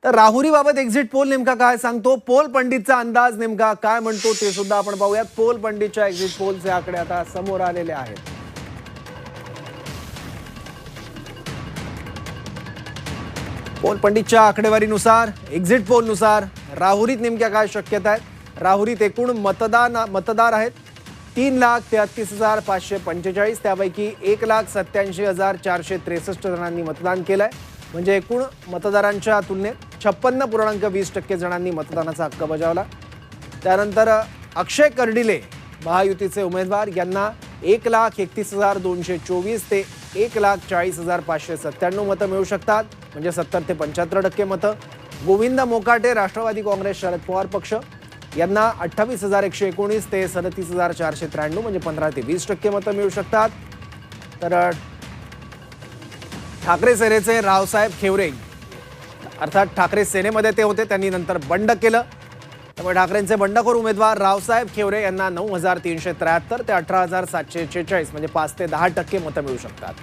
तर राहुरीबाबत exit poll नेमका काय सांगतो, पोल पंडितचा अंदाज नेमका काय म्हणतो ते सुद्धा आपण पाहूयात। पोल पंडितच्या एक्झिट पोलचे आकडे आता समोर आलेले आहेत। पोल पंडितच्या आकडेवारीनुसार, एक्झिट पोलनुसार राहुरीत नेमक्या काय शक्यता आहेत। राहुरीत एकूण मतदार आहेत 3,33,545, त्यापैकी 1,87,463 जणांनी मतदान केलंय। म्हणजे एकूण मतदारांच्या तुलनेत 56.20% जणांनी मतदानाचा हक्क बजावला। त्यानंतर अक्षय कर्डिले महायुतीचे उमेदवार यांना 1,31,224 ते 1,40,597 मतं मिळू शकतात, म्हणजे 70 ते 75% मतं। गोविंद मोकाटे राष्ट्रवादी काँग्रेस शरद पवार पक्ष यांना 28,119 ते 37,493, म्हणजे 15 ते 20% मतं मिळू शकतात। तर ठाकरे सेनेचे रावसाहेब खेवरे, अर्थात ठाकरे सेनेमध्ये ते होते, त्यांनी नंतर बंड केलं, त्यामुळे ठाकरेंचे बंडखोर उमेदवार रावसाहेब खेवरे यांना 9,373 ते 18,746, म्हणजे 5 ते 10% मतं मिळू शकतात।